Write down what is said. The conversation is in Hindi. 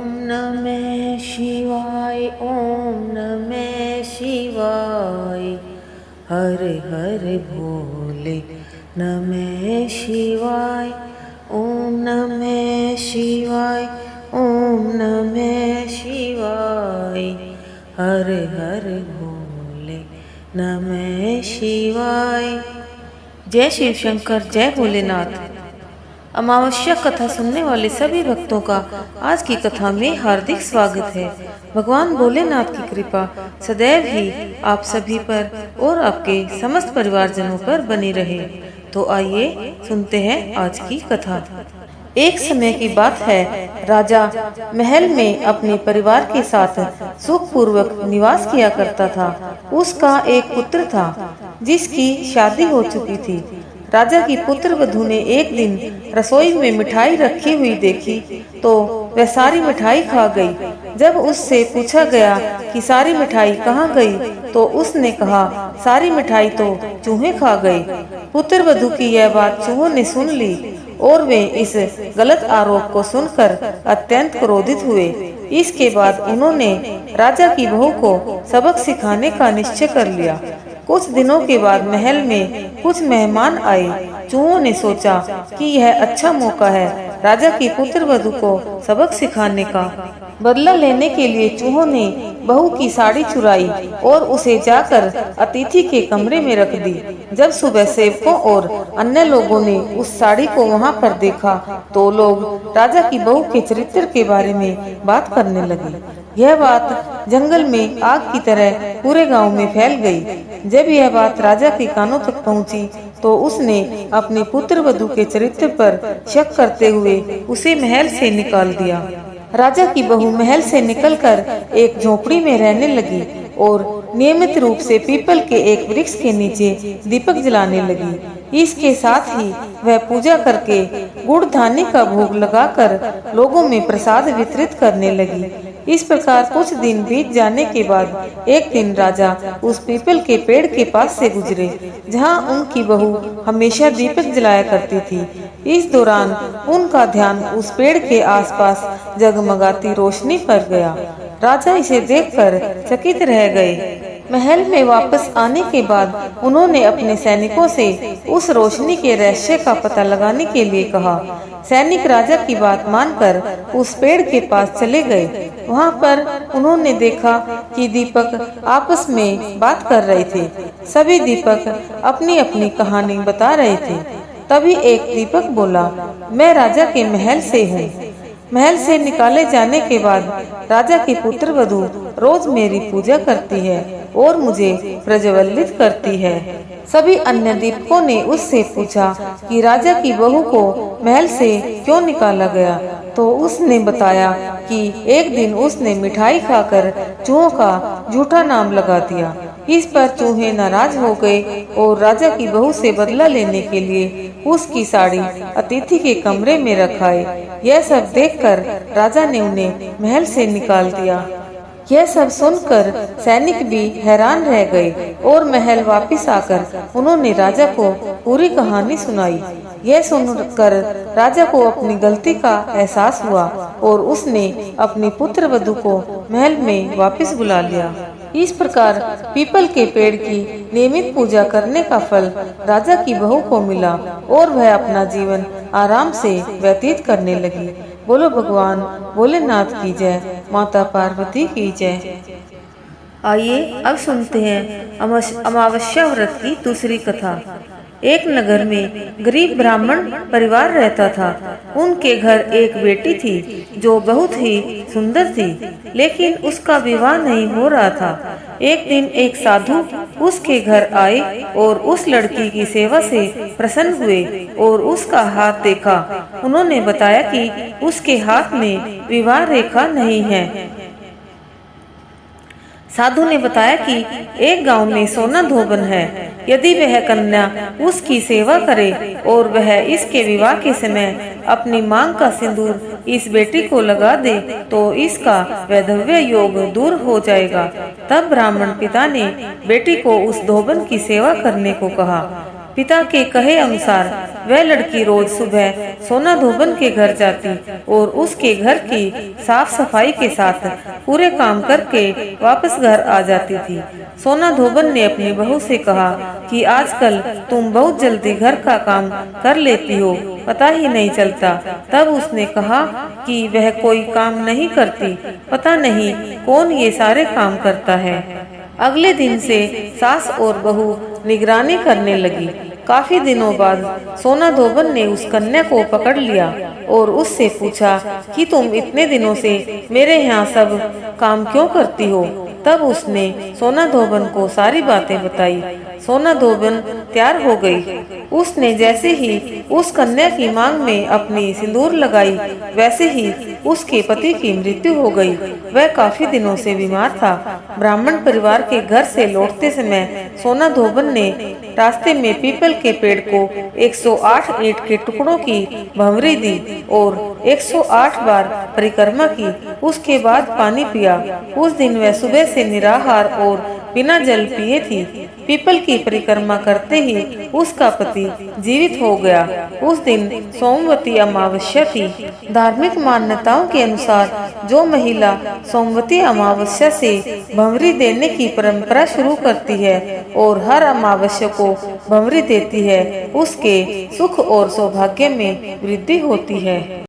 नमः शिवाय ओम नमः शिवाय। हर हर भोले नमः शिवाय ओम नमः शिवाय ओम नमः शिवाय। हर हर भोले नमः शिवाय। जय शिव शंकर, जय भोलेनाथ। अमावस्या कथा सुनने वाले सभी भक्तों का आज की कथा में हार्दिक स्वागत है। भगवान भोलेनाथ की कृपा सदैव ही आप सभी पर और आपके समस्त परिवारजनों पर बनी रहे। तो आइए सुनते हैं आज की कथा। एक समय की बात है, राजा महल में अपने परिवार के साथ सुखपूर्वक निवास किया करता था। उसका एक पुत्र था जिसकी शादी हो चुकी थी। राजा की पुत्र वधू ने एक दिन रसोई में मिठाई रखी हुई देखी तो वह सारी मिठाई खा गई। जब उससे पूछा गया कि सारी मिठाई कहाँ गई, तो उसने कहा सारी मिठाई तो चूहे खा गए। पुत्र वधू की यह बात चूहों ने सुन ली और वे इस गलत आरोप को सुनकर अत्यंत क्रोधित हुए। इसके बाद उन्होंने राजा की बहू को सबक सिखाने का निश्चय कर लिया। कुछ दिनों के बाद महल में कुछ मेहमान आए। चूहों ने सोचा कि यह अच्छा मौका है राजा की पुत्र वधू को सबक सिखाने का। बदला लेने के लिए चूहों ने बहू की साड़ी चुराई और उसे जाकर अतिथि के कमरे में रख दी। जब सुबह सेवकों और अन्य लोगों ने उस साड़ी को वहां पर देखा तो लोग राजा की बहू के चरित्र के बारे में बात करने लगे। यह बात जंगल में आग की तरह पूरे गांव में फैल गई। जब यह बात राजा के कानों तक पहुंची तो उसने अपने पुत्र वधू के चरित्र पर शक करते हुए उसे महल से निकाल दिया। राजा की बहू महल से निकलकर एक झोपड़ी में रहने लगी और नियमित रूप से पीपल के एक वृक्ष के नीचे दीपक जलाने लगी। इसके साथ ही वह पूजा करके गुड़ धान्य का भोग लगाकर लोगों में प्रसाद वितरित करने लगी। इस प्रकार कुछ दिन बीत जाने के बाद एक दिन राजा उस पीपल के पेड़ के पास से गुजरे जहां उनकी बहू हमेशा दीपक जलाया करती थी। इस दौरान उनका ध्यान उस पेड़ के आसपास जगमगाती रोशनी पर गया। राजा इसे देखकर चकित रह गए। महल में वापस आने के बाद उन्होंने अपने सैनिकों से उस रोशनी के रहस्य का पता लगाने के लिए कहा। सैनिक राजा की बात मानकर उस पेड़ के पास चले गए। वहां पर उन्होंने देखा कि दीपक आपस में बात कर रहे थे। सभी दीपक अपनी अपनी कहानी बता रहे थे। तभी एक दीपक बोला, मैं राजा के महल से हूँ। महल से निकाले जाने के बाद राजा की पुत्र वधू रोज मेरी पूजा करती है और मुझे प्रज्वलित करती है। सभी अन्य दीपकों ने उससे पूछा कि राजा की बहू को महल से क्यों निकाला गया, तो उसने बताया कि एक दिन उसने मिठाई खाकर चूहों का झूठा नाम लगा दिया। इस पर चूहे नाराज हो गए और राजा की बहू से बदला लेने के लिए उसकी साड़ी अतिथि के कमरे में रखाए। यह सब देखकर राजा ने उन्हें महल से निकाल दिया। यह सब सुनकर सैनिक भी हैरान रह गए और महल वापस आकर उन्होंने राजा को पूरी कहानी सुनाई। यह सुनकर राजा को अपनी गलती का एहसास हुआ और उसने अपनी पुत्र वधू को महल में वापस बुला लिया। इस प्रकार पीपल के पेड़ की नियमित पूजा करने का फल राजा की बहू को मिला और वह अपना जीवन आराम से व्यतीत करने लगी। बोलो भगवान भोलेनाथ की जय, माता पार्वती की जय। आइए अब सुनते हैं अमावस्या व्रत की दूसरी कथा। एक नगर में गरीब ब्राह्मण परिवार रहता था। उनके घर एक बेटी थी जो बहुत ही सुंदर थी, लेकिन उसका विवाह नहीं हो रहा था। एक दिन एक साधु उसके घर आए और उस लड़की की सेवा से प्रसन्न हुए और उसका हाथ देखा। उन्होंने बताया कि उसके हाथ में विवाह रेखा नहीं है। साधु ने बताया कि एक गांव में सोना धोबन है। यदि वह कन्या उसकी सेवा करे और वह इसके विवाह के समय अपनी मांग का सिंदूर इस बेटी को लगा दे तो इसका वैधव्य योग दूर हो जाएगा। तब ब्राह्मण पिता ने बेटी को उस धोबन की सेवा करने को कहा। पिता के कहे अनुसार वह लड़की रोज सुबह सोना धोबन के घर जाती और उसके घर की साफ सफाई के साथ पूरे काम करके वापस घर आ जाती थी। सोना धोबन ने अपनी बहू से कहा कि आजकल तुम बहुत जल्दी घर का काम कर लेती हो, पता ही नहीं चलता। तब उसने कहा कि वह कोई काम नहीं करती, पता नहीं कौन ये सारे काम करता है। अगले दिन से सास और बहू निगरानी करने लगी। काफी दिनों बाद सोना धोबन ने उस कन्या को पकड़ लिया और उससे पूछा कि तुम इतने दिनों से मेरे यहाँ सब काम क्यों करती हो। तब उसने सोना धोबन को सारी बातें बताई। सोना धोबन तैयार हो गई। उसने जैसे ही उस कन्या की मांग में अपनी सिंदूर लगाई, वैसे ही उसके पति की मृत्यु हो गई। वह काफी दिनों से बीमार था। ब्राह्मण परिवार के घर से लौटते समय सोना धोबन ने रास्ते में पीपल के पेड़ को 108 ईंट के टुकड़ों की भंवरी दी और 108 बार परिक्रमा की। उसके बाद पानी पिया। उस दिन वह सुबह से निराहार और बिना जल पिए थी। पीपल की परिक्रमा करते ही उसका पति जीवित हो गया। उस दिन सोमवती अमावस्या थी। धार्मिक मान्यताओं के अनुसार जो महिला सोमवती अमावस्या से भंवरी देने की परंपरा शुरू करती है और हर अमावस्या को भंवरी देती है, उसके सुख और सौभाग्य में वृद्धि होती है।